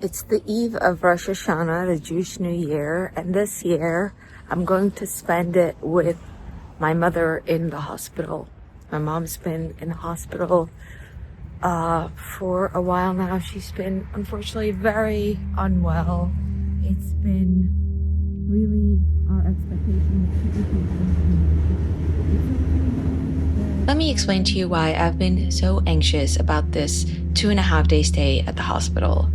It's the eve of Rosh Hashanah, the Jewish New Year, and this year I'm going to spend it with my mother in the hospital. My mom's been in the hospital for a while now. She's been unfortunately very unwell. It's been really our expectation. Let me explain to you why I've been so anxious about this 2.5-day stay at the hospital.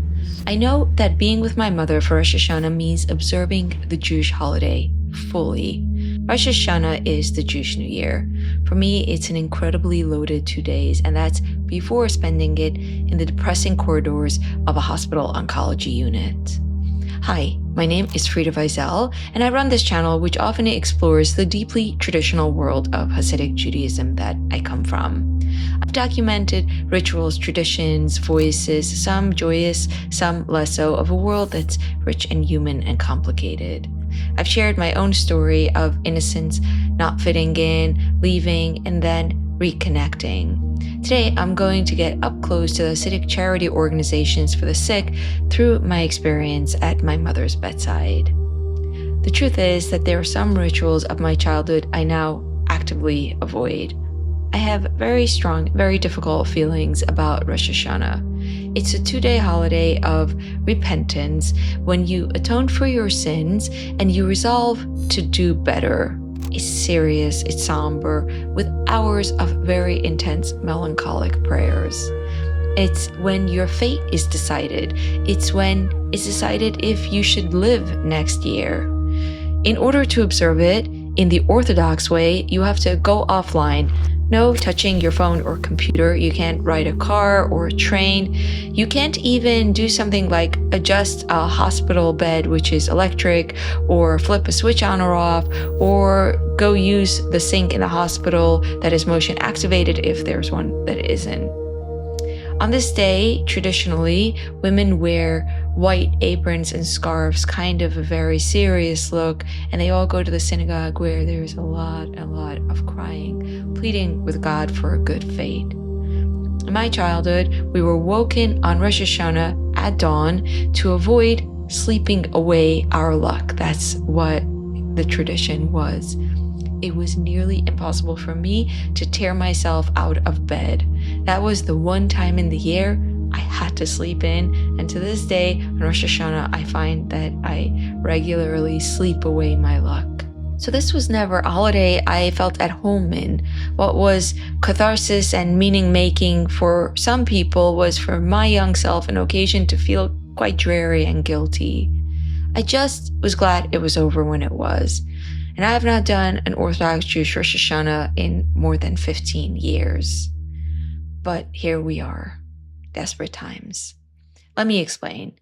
I know that being with my mother for Rosh Hashanah means observing the Jewish holiday fully. Rosh Hashanah is the Jewish New Year. For me, it's an incredibly loaded 2 days, and that's before spending it in the depressing corridors of a hospital oncology unit. Hi, my name is Frieda Zelle, and I run this channel which often explores the deeply traditional world of Hasidic Judaism that I come from. I've documented rituals, traditions, voices, some joyous, some less so, of a world that's rich and human and complicated. I've shared my own story of innocence, not fitting in, leaving, and then reconnecting. Today, I'm going to get up close to the Hasidic charity organizations for the sick through my experience at my mother's bedside. The truth is that there are some rituals of my childhood I now actively avoid. I have very strong, very difficult feelings about Rosh Hashanah. It's a 2-day holiday of repentance when you atone for your sins and you resolve to do better. It's serious, it's somber, with hours of very intense melancholic prayers. It's when your fate is decided. It's when it's decided if you should live next year. In order to observe it in the Orthodox way, you have to go offline. No touching your phone or computer. You can't ride a car or a train. You can't even do something like adjust a hospital bed, which is electric, or flip a switch on or off, or go use the sink in the hospital that is motion activated if there's one that isn't. On this day, traditionally, women wear white aprons and scarves, kind of a very serious look, and they all go to the synagogue where there's a lot of crying, pleading with God for a good fate. In my childhood, we were woken on Rosh Hashanah at dawn to avoid sleeping away our luck. That's what the tradition was. It was nearly impossible for me to tear myself out of bed. That was the one time in the year I had to sleep in, and to this day, on Rosh Hashanah, I find that I regularly sleep away my luck. So this was never a holiday I felt at home in. What was catharsis and meaning-making for some people was for my young self an occasion to feel quite dreary and guilty. I just was glad it was over when it was. And I have not done an Orthodox Jewish Rosh Hashanah in more than 15 years. But here we are, desperate times. Let me explain.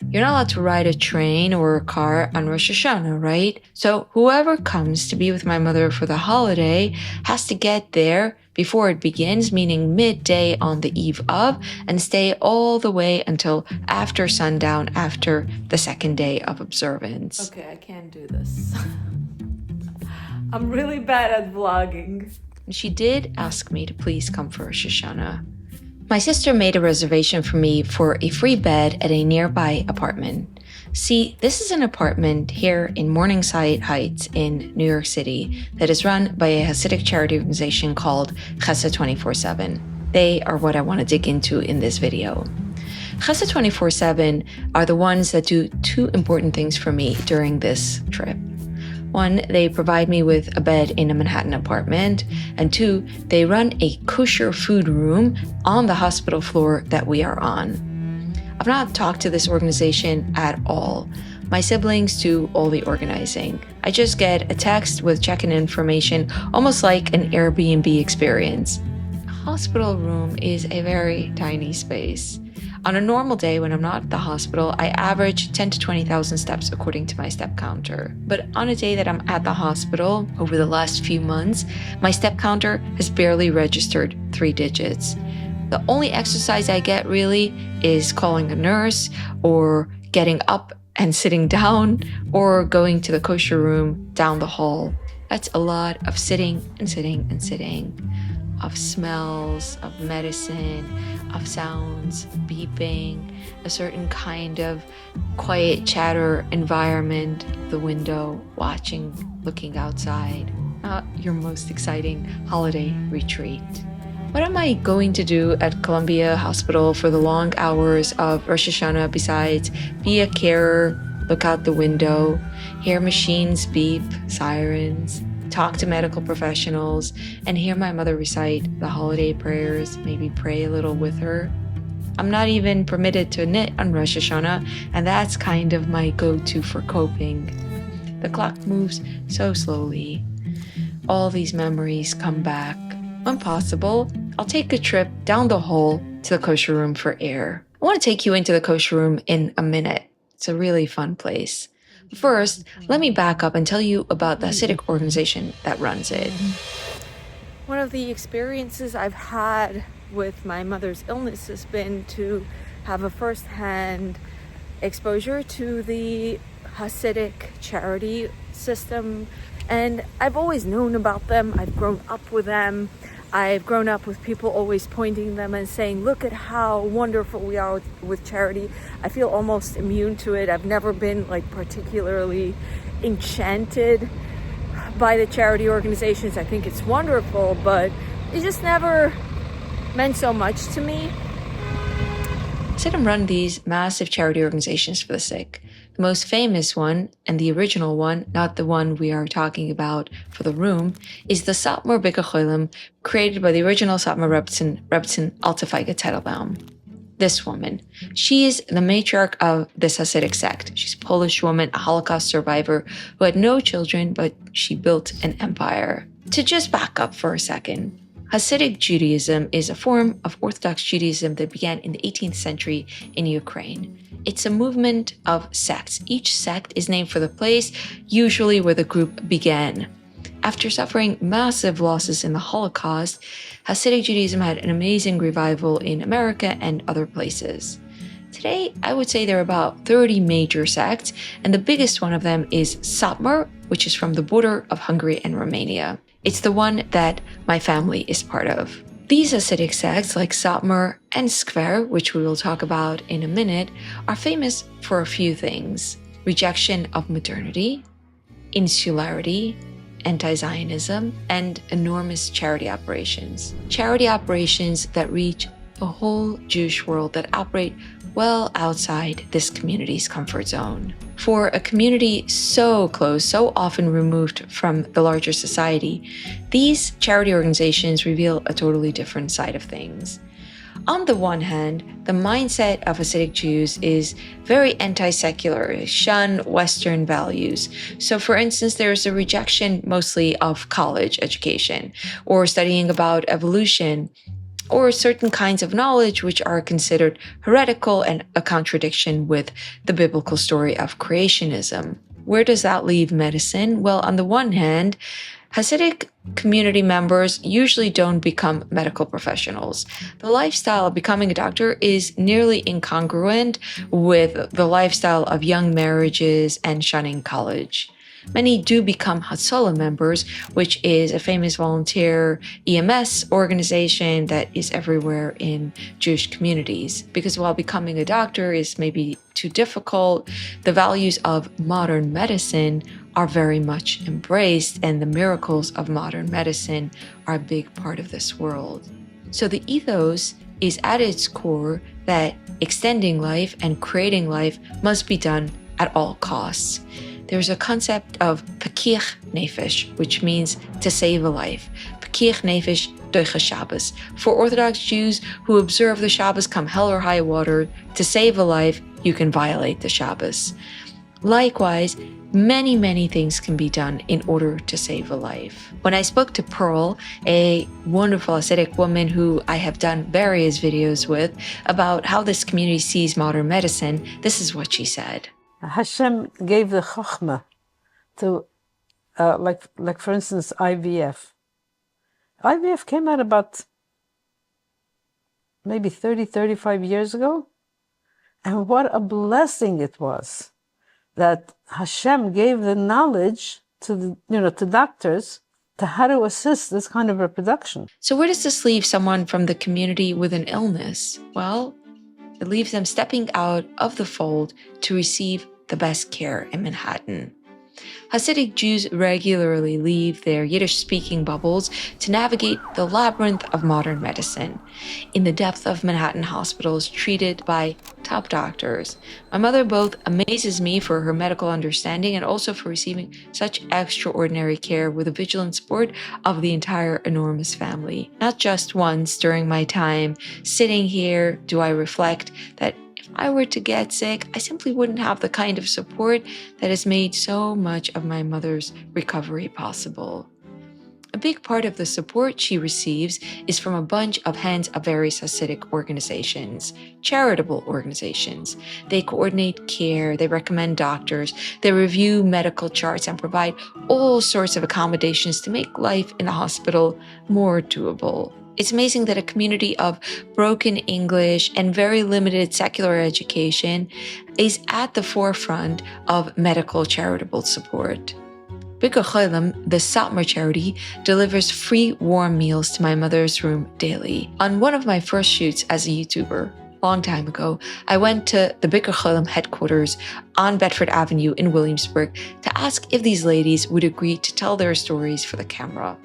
You're not allowed to ride a train or a car on Rosh Hashanah, right? So whoever comes to be with my mother for the holiday has to get there before it begins, meaning midday on the eve of, and stay all the way until after sundown, after the second day of observance. Okay, I can't do this. I'm really bad at vlogging. She did ask me to please come for Rosh Hashanah. My sister made a reservation for me for a free bed at a nearby apartment. See, this is an apartment here in Morningside Heights in New York City that is run by a Hasidic charity organization called Chesed 24/7. They are what I want to dig into in this video. Chesed 24/7 are the ones that do 2 important things for me during this trip. 1, they provide me with a bed in a Manhattan apartment, and 2, they run a kosher food room on the hospital floor that we are on. I've not talked to this organization at all. My siblings do all the organizing. I just get a text with check-in information, almost like an Airbnb experience. A hospital room is a very tiny space. On a normal day when I'm not at the hospital, I average 10 to 20,000 steps according to my step counter. But on a day that I'm at the hospital, over the last few months, my step counter has barely registered 3 digits. The only exercise I get really is calling a nurse, or getting up and sitting down, or going to the kosher room down the hall. That's a lot of sitting and sitting and sitting. of smells, of medicine, of sounds, beeping, a certain kind of quiet chatter environment, the window, watching, looking outside. Not your most exciting holiday retreat. What am I going to do at Columbia Hospital for the long hours of Rosh Hashanah besides be a carer, look out the window, hear machines beep, sirens, talk to medical professionals, and hear my mother recite the holiday prayers, maybe pray a little with her? I'm not even permitted to knit on Rosh Hashanah, and that's kind of my go-to for coping. The clock moves so slowly. All these memories come back. When possible, I'll take a trip down the hall to the kosher room for air. I want to take you into the kosher room in a minute. It's a really fun place. First, let me back up and tell you about the Hasidic organization that runs it. One of the experiences I've had with my mother's illness has been to have a first-hand exposure to the Hasidic charity system. And I've always known about them. I've grown up with them. I've grown up with people always pointing them and saying, look at how wonderful we are with charity. I feel almost immune to it. I've never been particularly enchanted by the charity organizations. I think it's wonderful, but it just never meant so much to me. Hasidim run these massive charity organizations for the sick. The most famous one, and the original one, not the one we are talking about for the room, is the Satmar Bikur Cholim, created by the original Satmar Rebbetzin Alta Feige Teitelbaum. This woman, she is the matriarch of this Hasidic sect. She's a Polish woman, a Holocaust survivor who had no children, but she built an empire. To just back up for a second, Hasidic Judaism is a form of Orthodox Judaism that began in the 18th century in Ukraine. It's a movement of sects. Each sect is named for the place, usually where the group began. After suffering massive losses in the Holocaust, Hasidic Judaism had an amazing revival in America and other places. Today, I would say there are about 30 major sects, and the biggest one of them is Satmar, which is from the border of Hungary and Romania. It's the one that my family is part of. These Hasidic sects, like Satmar and Skver, which we will talk about in a minute, are famous for a few things: rejection of modernity, insularity, anti-Zionism, and enormous charity operations. Charity operations that reach the whole Jewish world, that operate well outside this community's comfort zone. For a community so close, so often removed from the larger society, these charity organizations reveal a totally different side of things. On the one hand, the mindset of Hasidic Jews is very anti-secular, shun Western values. So for instance, there's a rejection mostly of college education or studying about evolution, or certain kinds of knowledge which are considered heretical and a contradiction with the biblical story of creationism. Where does that leave medicine? Well, on the one hand, Hasidic community members usually don't become medical professionals. The lifestyle of becoming a doctor is nearly incongruent with the lifestyle of young marriages and shunning college. Many do become Hatzalah members, which is a famous volunteer EMS organization that is everywhere in Jewish communities. Because while becoming a doctor is maybe too difficult, the values of modern medicine are very much embraced, and the miracles of modern medicine are a big part of this world. So the ethos is at its core that extending life and creating life must be done at all costs. There's a concept of pekich nefesh, which means to save a life. Pekich nefesh doicha Shabbos. For Orthodox Jews who observe the Shabbos come hell or high water, to save a life, you can violate the Shabbos. Likewise, many things can be done in order to save a life. When I spoke to Pearl, a wonderful Hasidic woman who I have done various videos with, about how this community sees modern medicine, this is what she said. Hashem gave the chokhmah to, like for instance, IVF. IVF came out about maybe 35 years ago. And what a blessing it was that Hashem gave the knowledge to to doctors to how to assist this kind of reproduction. So where does this leave someone from the community with an illness? Well, it leaves them stepping out of the fold to receive the best care in Manhattan. Hasidic Jews regularly leave their Yiddish-speaking bubbles to navigate the labyrinth of modern medicine in the depth of Manhattan hospitals treated by top doctors. My mother both amazes me for her medical understanding and also for receiving such extraordinary care with the vigilant support of the entire enormous family. Not just once during my time sitting here do I reflect that if I were to get sick, I simply wouldn't have the kind of support that has made so much of my mother's recovery possible. A big part of the support she receives is from a bunch of hands of various Hasidic organizations, charitable organizations. They coordinate care, they recommend doctors, they review medical charts and provide all sorts of accommodations to make life in the hospital more doable. It's amazing that a community of broken English and very limited secular education is at the forefront of medical charitable support. Bikur Cholim, the Satmar charity, delivers free warm meals to my mother's room daily. On one of my first shoots as a YouTuber, long time ago, I went to the Bikur Cholim headquarters on Bedford Avenue in Williamsburg to ask if these ladies would agree to tell their stories for the camera.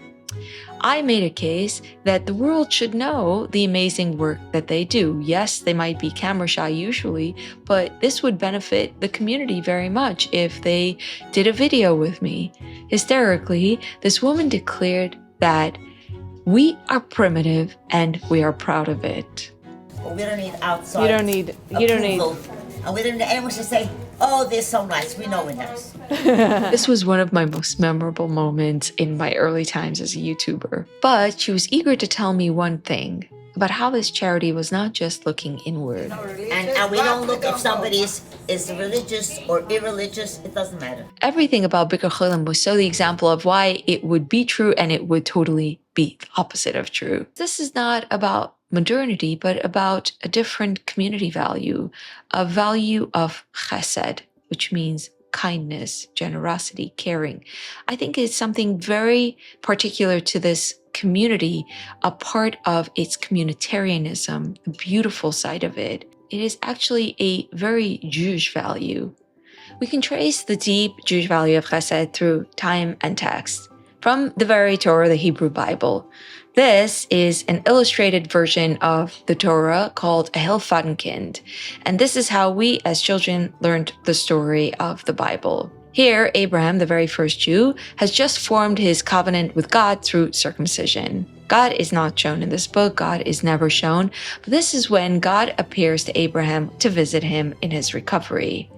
I made a case that the world should know the amazing work that they do. Yes, they might be camera shy usually, but this would benefit the community very much if they did a video with me. Hysterically, this woman declared that we are primitive and we are proud of it. We don't need outside. You don't need. And we don't need anyone to say, "Oh, they're so nice." We know we're nice. This was one of my most memorable moments in my early times as a YouTuber. But she was eager to tell me one thing about how this charity was not just looking inward. And we don't look if somebody is religious or irreligious. It doesn't matter. Everything about Bikur Cholim was so the example of why it would be true and it would totally be the opposite of true. This is not about modernity, but about a different community value, a value of Chesed, which means kindness, generosity, caring. I think it's something very particular to this community, a part of its communitarianism, the beautiful side of it. It is actually a very Jewish value. We can trace the deep Jewish value of Chesed through time and text. From the very Torah, the Hebrew Bible. This is an illustrated version of the Torah called a Hilfatenkind, and this is how we as children learned the story of the Bible. Here, Abraham, the very first Jew, has just formed his covenant with God through circumcision. God is not shown in this book, God is never shown, but this is when God appears to Abraham to visit him in his recovery.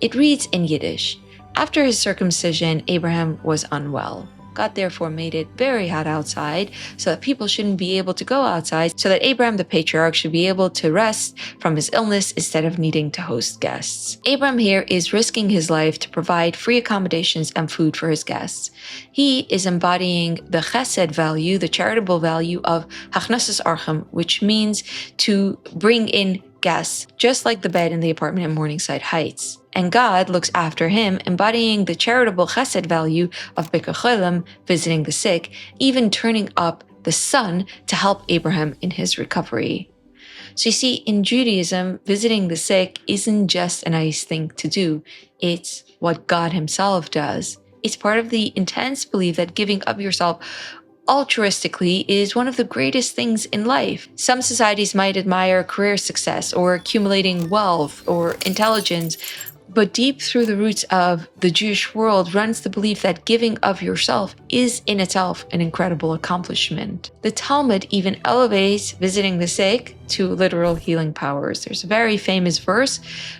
It reads in Yiddish, "After his circumcision, Abraham was unwell. God therefore made it very hot outside so that people shouldn't be able to go outside, so that Abraham the patriarch should be able to rest from his illness instead of needing to host guests." Abraham here is risking his life to provide free accommodations and food for his guests. He is embodying the chesed value, the charitable value of hachnasas archim, which means to bring in guests, just like the bed in the apartment in Morningside Heights. And God looks after him, embodying the charitable chesed value of Bikur Cholim, visiting the sick, even turning up the sun to help Abraham in his recovery. So you see, in Judaism, visiting the sick isn't just a nice thing to do. It's what God himself does. It's part of the intense belief that giving up yourself altruistically is one of the greatest things in life. Some societies might admire career success or accumulating wealth or intelligence, but deep through the roots of the Jewish world runs the belief that giving of yourself is in itself an incredible accomplishment. The Talmud even elevates visiting the sick to literal healing powers. There's a very famous verse,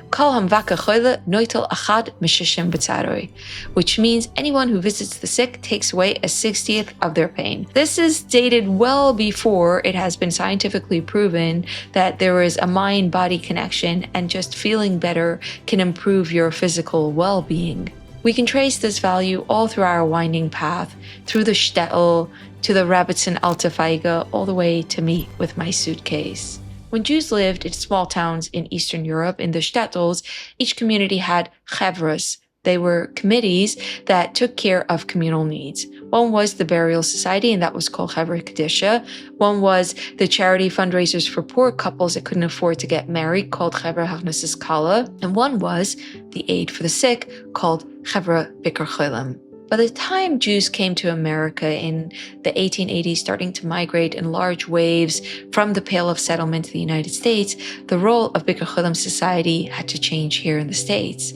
Kol hamvaka choile noitel achad mishishim b'tzaroi, which means anyone who visits the sick takes away a 60th of their pain. This is dated well before it has been scientifically proven that there is a mind-body connection and just feeling better can improve your physical well-being. We can trace this value all through our winding path, through the shtetl, to the Rebbetzin Alta Feiga, all the way to me with my suitcase. When Jews lived in small towns in Eastern Europe, in the shtetls, each community had chevras, They were committees that took care of communal needs. One was the Burial Society, and that was called frieda.usa. One was the charity fundraisers for poor couples that couldn't afford to get married, called frieda.usa. And one was the aid for the sick, called Youtuber Bikur Cholim. By the time Jews came to America in the 1880s, starting to migrate in large waves from the Pale of Settlement to the United States, the role of Bikur Cholim society had to change here in the States.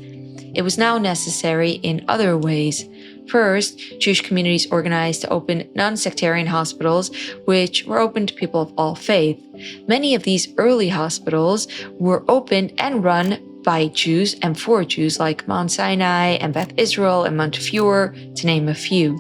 It was now necessary in other ways. First, Jewish communities organized to open non-sectarian hospitals, which were open to people of all faith. Many of these early hospitals were opened and run by Jews and for Jews, like Mount Sinai and Beth Israel and Montefiore, to name a few.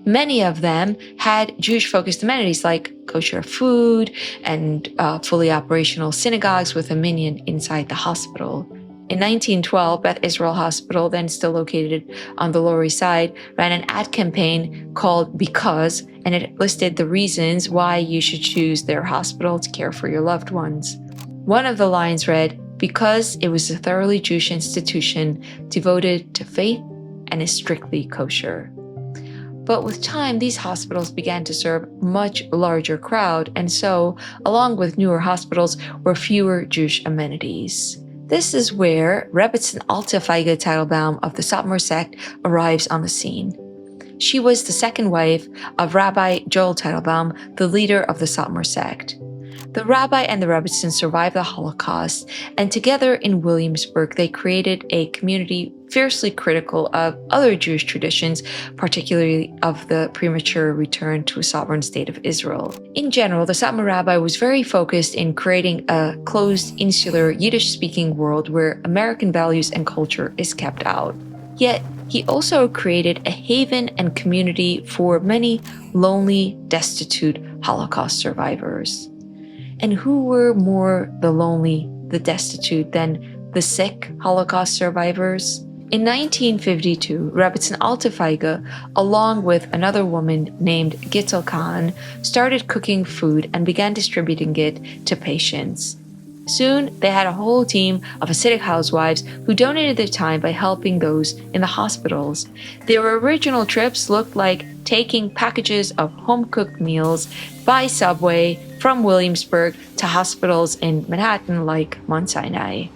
Many of them had Jewish-focused amenities like kosher food and fully operational synagogues with a minyan inside the hospital. In 1912, Beth Israel Hospital, then still located on the Lower East Side, ran an ad campaign called Because, and it listed the reasons why you should choose their hospital to care for your loved ones. One of the lines read, "Because it was a thoroughly Jewish institution devoted to faith and is strictly kosher." But with time, these hospitals began to serve a much larger crowd, and so, along with newer hospitals, were fewer Jewish amenities. This is where Rebbetzin Alta Feige Teitelbaum of the Satmar sect arrives on the scene. She was the second wife of Rabbi Joel Teitelbaum, the leader of the Satmar sect. The rabbi and the Rebbetzin survived the Holocaust, and together in Williamsburg, they created a community fiercely critical of other Jewish traditions, particularly of the premature return to a sovereign state of Israel. In general, the Satmar rabbi was very focused in creating a closed, insular, Yiddish-speaking world where American values and culture is kept out. Yet, he also created a haven and community for many lonely, destitute Holocaust survivors. And who were more the lonely, the destitute than the sick Holocaust survivors? In 1952, Rebbetzin Alta Feige, along with another woman named Gittel Khan, started cooking food and began distributing it to patients. Soon, they had a whole team of Hasidic housewives who donated their time by helping those in the hospitals. Their original trips looked like taking packages of home-cooked meals by subway from Williamsburg to hospitals in Manhattan like Mount Sinai.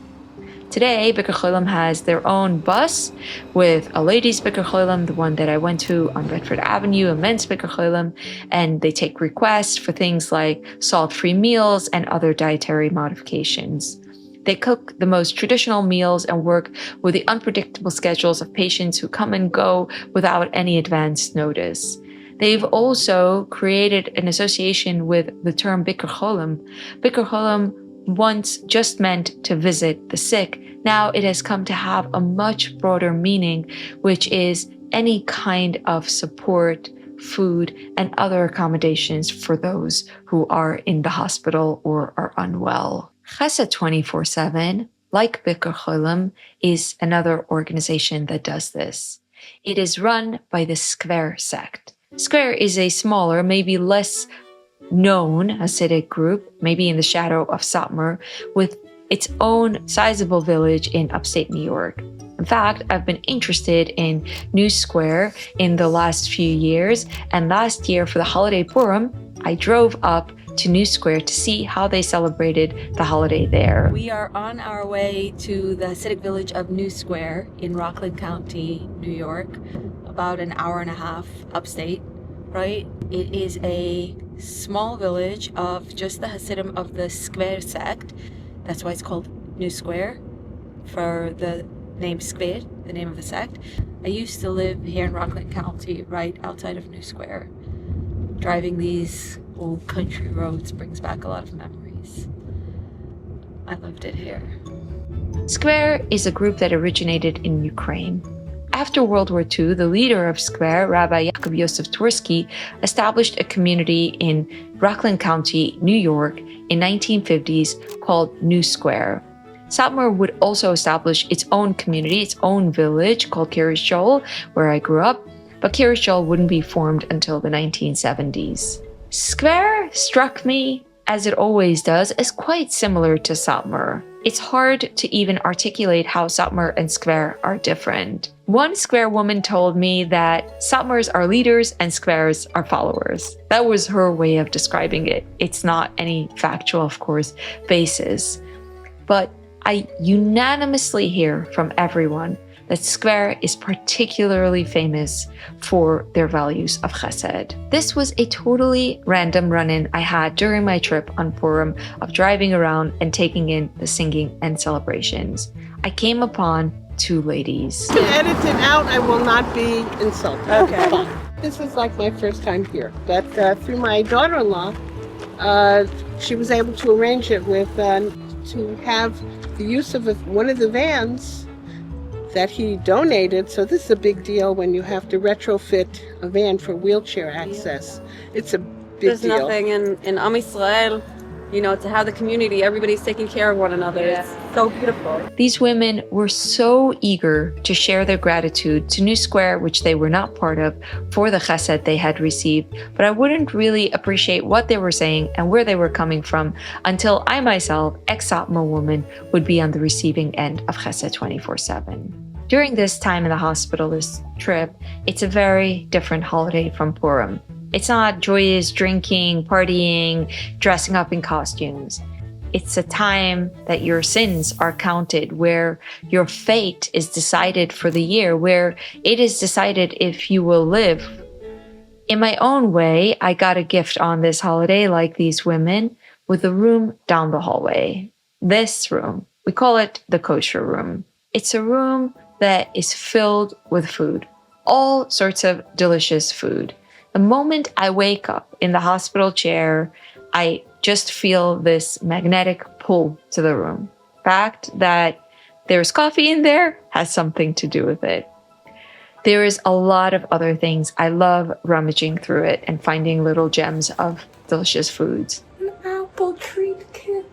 Today, Bikur Cholim has their own bus with a ladies' Bikur Cholim, the one that I went to on Bedford Avenue, a men's Bikur Cholim, and they take requests for things like salt-free meals and other dietary modifications. They cook the most traditional meals and work with the unpredictable schedules of patients who come and go without any advance notice. They've also created an association with the term Bikur Cholim. Bikur Cholim once just meant to visit the sick. Now it has come to have a much broader meaning, which is any kind of support, food, and other accommodations for those who are in the hospital or are unwell. Chesed 24/7, like Bikur Cholim, is another organization that does this. It is run by the Square sect. Square is a smaller, maybe less known Hasidic group, maybe in the shadow of Satmar, with its own sizable village in upstate New York. In fact, I've been interested in New Square in the last few years, and last year for the holiday Purim, I drove up to New Square to see how they celebrated the holiday there. We are on our way to the Hasidic village of New Square in Rockland County, New York, about an hour and a half upstate, right? It is a small village of just the Hasidim of the Square sect. That's why it's called New Square, for the name Square, the name of the sect. I used to live here in Rockland County, right outside of New Square. Driving these old country roads brings back a lot of memories. I loved it here. Square is a group that originated in Ukraine. After World War II, the leader of Square, Rabbi Yaakov Yosef Twersky, established a community in Rockland County, New York in 1950s called New Square. Satmar would also establish its own community, its own village called Kiryas Joel, where I grew up, but Kiryas Joel wouldn't be formed until the 1970s. Square struck me as it always does, is quite similar to Satmar. It's hard to even articulate how Satmar and Skver are different. One Skver woman told me that Satmars are leaders and Skvers are followers. That was her way of describing it. It's not any factual, of course, basis. But I unanimously hear from everyone that Skver is particularly famous for their values of Chesed. This was a totally random run-in I had during my trip on Purim of driving around and taking in the singing and celebrations. I came upon two ladies. Edit it out, I will not be insulted. Okay. Fine. This was like my first time here, but through my daughter-in-law, she was able to arrange it with to have the use of one of the vans that he donated. So this is a big deal when you have to retrofit a van for wheelchair access. It's a big There's deal. nothing in Am Yisrael, to have the community, everybody's taking care of one another. It's so beautiful. These women were so eager to share their gratitude to New Square, which they were not part of, for the chesed they had received, but I wouldn't really appreciate what they were saying and where they were coming from until I myself, ex-Satmar woman, would be on the receiving end of chesed 24/7. During this time in the hospital, this trip, it's a very different holiday from Purim. It's not joyous drinking, partying, dressing up in costumes. It's a time that your sins are counted, where your fate is decided for the year, where it is decided if you will live. In my own way, I got a gift on this holiday, like these women, with a room down the hallway. This room, we call it the kosher room. It's a room that is filled with food, all sorts of delicious food. The moment I wake up in the hospital chair, I just feel this magnetic pull to the room. The fact that there's coffee in there has something to do with it. There is a lot of other things. I love rummaging through it and finding little gems of delicious foods. An apple treat kit.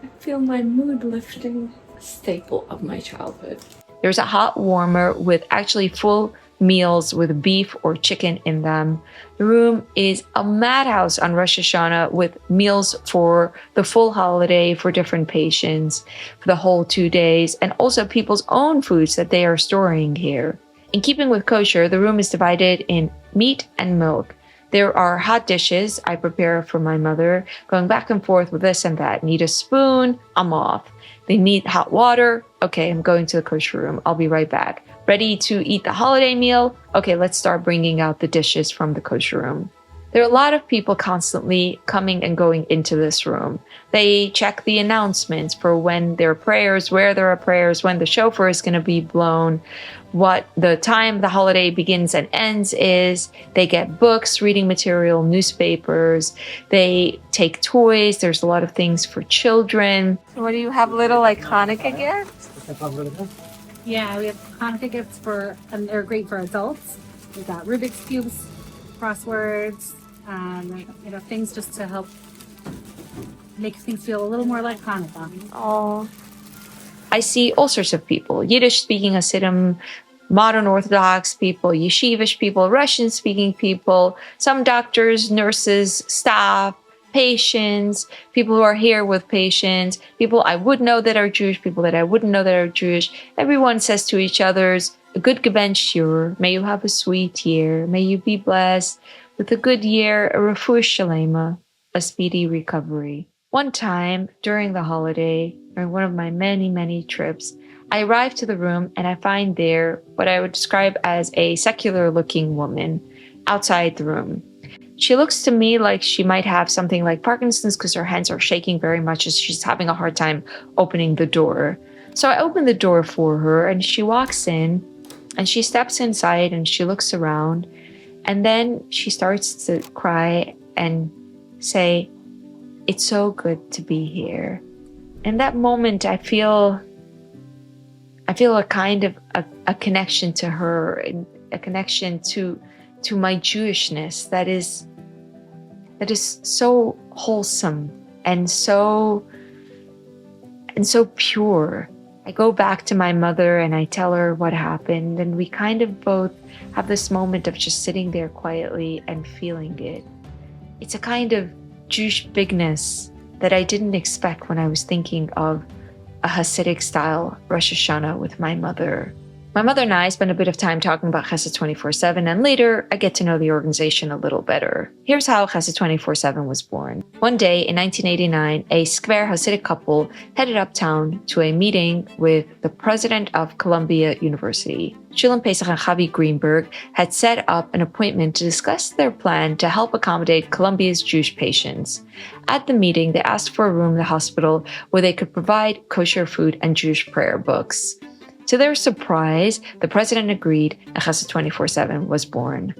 I feel my mood lifting. A staple of my childhood. There's a hot warmer with actually full meals with beef or chicken in them. The room is a madhouse on Rosh Hashanah with meals for the full holiday for different patients for the whole 2 days, and also people's own foods that they are storing here. In keeping with kosher, the room is divided in meat and milk. There are hot dishes I prepare for my mother, going back and forth with this and that. Need a spoon? I'm off. They need hot water? Okay, I'm going to the kosher room. I'll be right back. Ready to eat the holiday meal? Okay, let's start bringing out the dishes from the kosher room. There are a lot of people constantly coming and going into this room. They check the announcements for when there are prayers, where there are prayers, when the shofar is going to be blown, what the time the holiday begins and ends is. They get books, reading material, newspapers. They take toys. There's a lot of things for children. What do you have, little like Hanukkah gifts? Yeah, we have Hanukkah gifts and they're great for adults. We've got Rubik's Cubes, crosswords, things just to help make things feel a little more like Hanukkah. Oh, I see all sorts of people, Yiddish-speaking Hasidim, modern Orthodox people, yeshivish people, Russian-speaking people, some doctors, nurses, staff, patients, people who are here with patients, people I would know that are Jewish, people that I wouldn't know that are Jewish. Everyone says to each other's, a good Geben Shur, may you have a sweet year, may you be blessed with a good year, a refuah shalema, a speedy recovery. One time during the holiday, during one of my many, many trips, I arrived to the room and I find there what I would describe as a secular-looking woman outside the room. She looks to me like she might have something like Parkinson's because her hands are shaking very much as she's having a hard time opening the door. So I open the door for her and she walks in and she steps inside and she looks around and then she starts to cry and say, "It's so good to be here." In that moment, I feel a kind of a connection to her, a connection to my Jewishness that is so wholesome and so pure. I go back to my mother and I tell her what happened, and we kind of both have this moment of just sitting there quietly and feeling it. It's a kind of Jewish bigness that I didn't expect when I was thinking of a Hasidic style Rosh Hashanah with my mother. My mother and I spent a bit of time talking about Chesed 24/7, and later I get to know the organization a little better. Here's how Chesed 24/7 was born. One day in 1989, a square Hasidic couple headed uptown to a meeting with the president of Columbia University. Shulem Pesach and Chavi Greenberg had set up an appointment to discuss their plan to help accommodate Columbia's Jewish patients. At the meeting, they asked for a room in the hospital where they could provide kosher food and Jewish prayer books. To their surprise, the president agreed and Chesed 24/7 was born.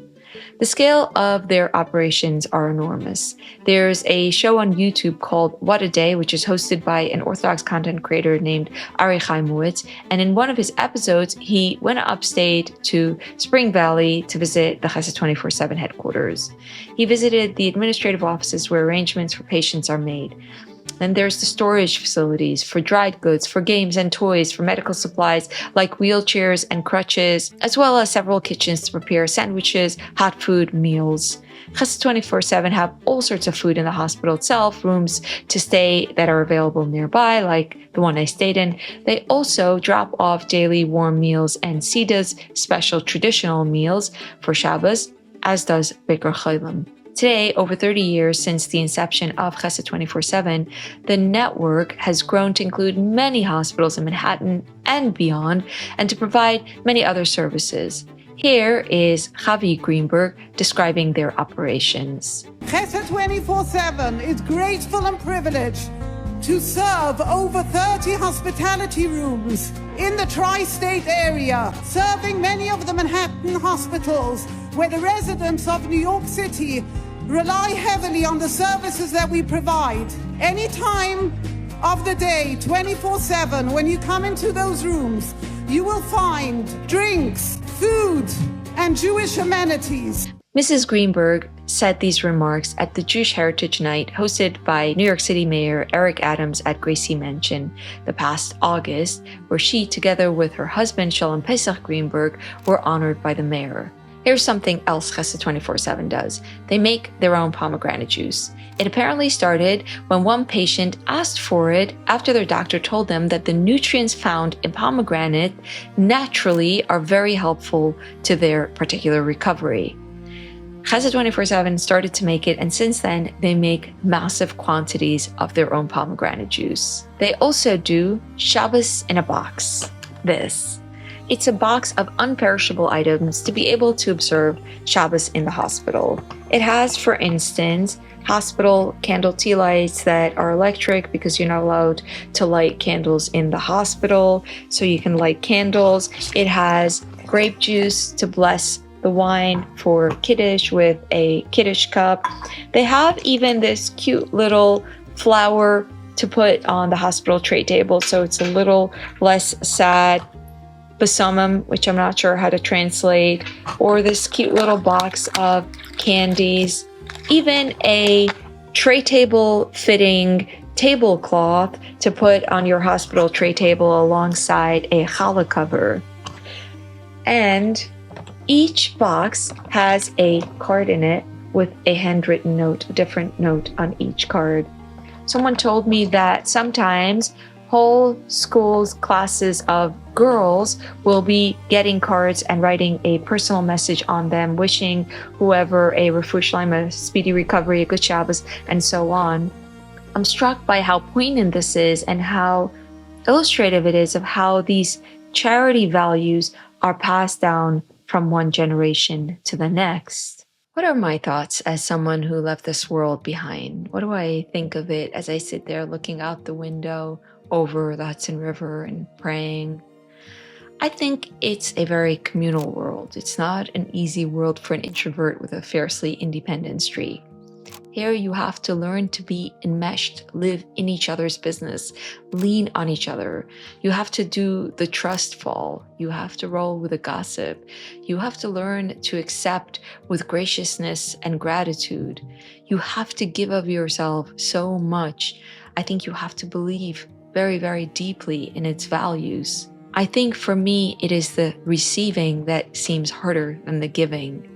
The scale of their operations are enormous. There's a show on YouTube called What a Day, which is hosted by an Orthodox content creator named Ari Chaimowitz, and in one of his episodes, he went upstate to Spring Valley to visit the Chesed 24/7 headquarters. He visited the administrative offices where arrangements for patients are made. Then there's the storage facilities for dried goods, for games and toys, for medical supplies like wheelchairs and crutches, as well as several kitchens to prepare sandwiches, hot food, meals. Chesed 24/7 have all sorts of food in the hospital itself, rooms to stay that are available nearby, like the one I stayed in. They also drop off daily warm meals and Sida's special traditional meals for Shabbos, as does Bikur Cholim. Today, over 30 years since the inception of Chesed 24/7, the network has grown to include many hospitals in Manhattan and beyond, and to provide many other services. Here is Chavi Greenberg describing their operations. Chesed 24/7 is grateful and privileged to serve over 30 hospitality rooms in the tri-state area, serving many of the Manhattan hospitals where the residents of New York City rely heavily on the services that we provide. Any time of the day, 24/7, when you come into those rooms, you will find drinks, food, and Jewish amenities. Mrs. Greenberg said these remarks at the Jewish Heritage Night hosted by New York City Mayor Eric Adams at Gracie Mansion the past August, where she, together with her husband Shulem Pesach Greenberg, were honored by the mayor. Here's something else Chesed 24/7 does. They make their own pomegranate juice. It apparently started when one patient asked for it after their doctor told them that the nutrients found in pomegranate naturally are very helpful to their particular recovery. Chesed 24/7 started to make it, and since then, they make massive quantities of their own pomegranate juice. They also do Shabbos in a box. This. It's a box of unperishable items to be able to observe Shabbos in the hospital. It has, for instance, hospital candle tea lights that are electric because you're not allowed to light candles in the hospital, so you can light candles. It has grape juice to bless the wine for Kiddush with a Kiddush cup. They have even this cute little flower to put on the hospital tray table, so it's a little less sad. Basamim, which I'm not sure how to translate, or this cute little box of candies. Even a tray table fitting tablecloth to put on your hospital tray table alongside a challah cover. And each box has a card in it with a handwritten note, a different note on each card. Someone told me that sometimes whole schools, classes of girls will be getting cards and writing a personal message on them, wishing whoever a refuah shlema, a speedy recovery, a good Shabbos, and so on. I'm struck by how poignant this is and how illustrative it is of how these charity values are passed down from one generation to the next. What are my thoughts as someone who left this world behind? What do I think of it as I sit there looking out the window over the Hudson River and praying? I think it's a very communal world. It's not an easy world for an introvert with a fiercely independent streak. Here you have to learn to be enmeshed, live in each other's business, lean on each other. You have to do the trust fall. You have to roll with the gossip. You have to learn to accept with graciousness and gratitude. You have to give of yourself so much. I think you have to believe very, very deeply in its values. I think for me, it is the receiving that seems harder than the giving.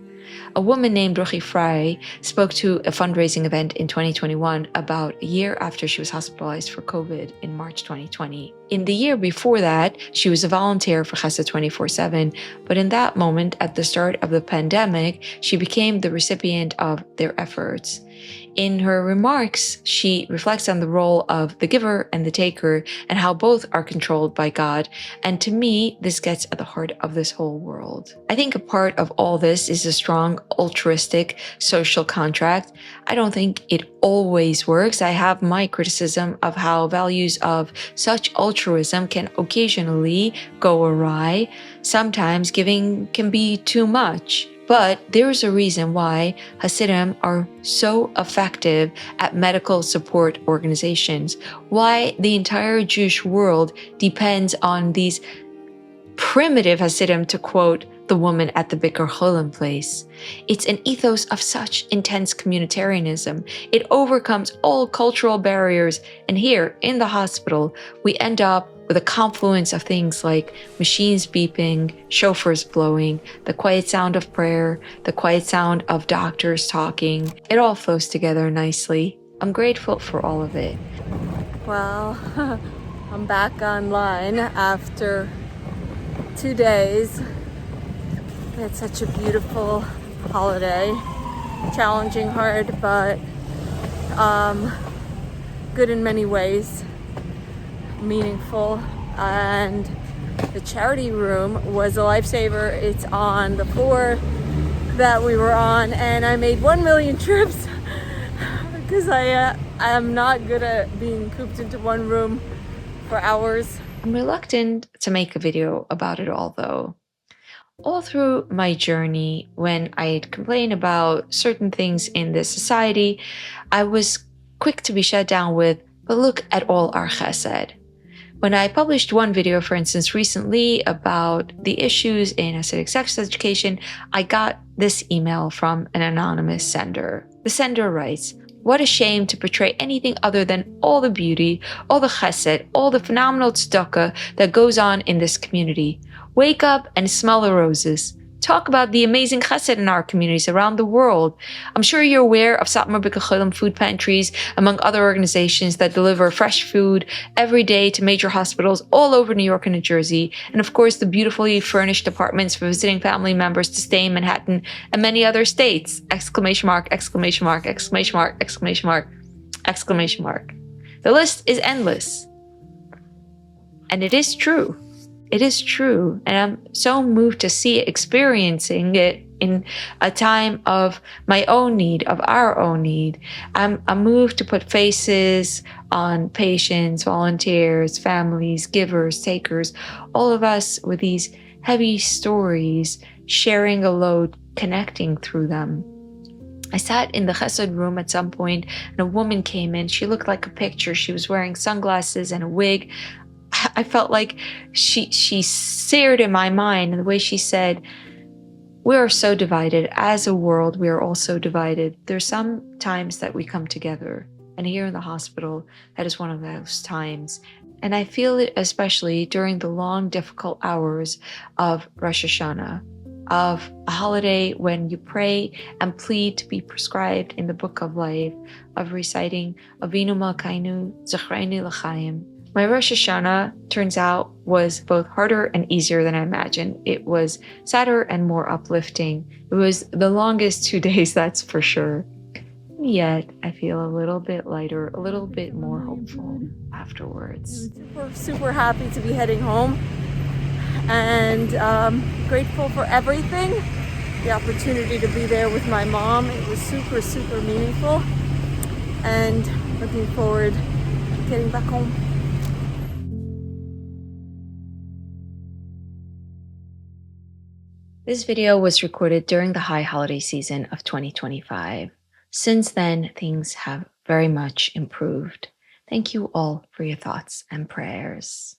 A woman named Ruchi Frey spoke to a fundraising event in 2021 about a year after she was hospitalized for COVID in March 2020. In the year before that, she was a volunteer for Chesed 24/7, but in that moment, at the start of the pandemic, she became the recipient of their efforts. In her remarks, she reflects on the role of the giver and the taker and how both are controlled by God. And to me, this gets at the heart of this whole world. I think a part of all this is a strong altruistic social contract. I don't think it always works. I have my criticism of how values of such altruism can occasionally go awry. Sometimes giving can be too much. But there is a reason why Hasidim are so effective at medical support organizations, why the entire Jewish world depends on these primitive Hasidim, to quote the woman at the Bikur Cholim place. It's an ethos of such intense communitarianism. It overcomes all cultural barriers, and here in the hospital, we end up with a confluence of things like machines beeping, shofars blowing, the quiet sound of prayer, the quiet sound of doctors talking. It all flows together nicely. I'm grateful for all of it. Well, I'm back online after 2 days. It's such a beautiful holiday. Challenging, hard, but good in many ways. Meaningful. And the charity room was a lifesaver. It's on the floor that we were on, and I made 1 million trips because I am not good at being cooped into one room for hours. I'm reluctant to make a video about it all, though. All through my journey, when I'd complain about certain things in this society, I was quick to be shut down with, but look at all our chesed. When I published one video, for instance, recently about the issues in Hasidic sex education, I got this email from an anonymous sender. The sender writes, "What a shame to portray anything other than all the beauty, all the chesed, all the phenomenal tzedakah that goes on in this community. Wake up and smell the roses. Talk about the amazing chesed in our communities around the world. I'm sure you're aware of Satmar Bikur Cholim food pantries, among other organizations that deliver fresh food every day to major hospitals all over New York and New Jersey. And of course, the beautifully furnished apartments for visiting family members to stay in Manhattan and many other states. Exclamation mark, exclamation mark, exclamation mark, exclamation mark, exclamation mark. The list is endless. And it is true. It is true, and I'm so moved to see it, experiencing it in a time of my own need, of our own need. I'm moved to put faces on patients, volunteers, families, givers, takers, all of us with these heavy stories, sharing a load, connecting through them. I sat in the chesed room at some point, and a woman came in. She looked like a picture. She was wearing sunglasses and a wig. I felt like she seared in my mind, and the way she said, "We are so divided. As a world, we are all so divided. There's some times that we come together, and here in the hospital, that is one of those times. And I feel it especially during the long, difficult hours of Rosh Hashanah, of a holiday when you pray and plead to be prescribed in the Book of Life, of reciting Avinu Malkeinu Zechreinu L'chaim." My Rosh Hashanah, turns out, was both harder and easier than I imagined. It was sadder and more uplifting. It was the longest 2 days, that's for sure. Yet, I feel a little bit lighter, a little bit more hopeful afterwards. I'm super happy to be heading home, and grateful for everything. The opportunity to be there with my mom, it was super, super meaningful, and looking forward to getting back home. This video was recorded during the high holiday season of 2025. Since then, things have very much improved. Thank you all for your thoughts and prayers.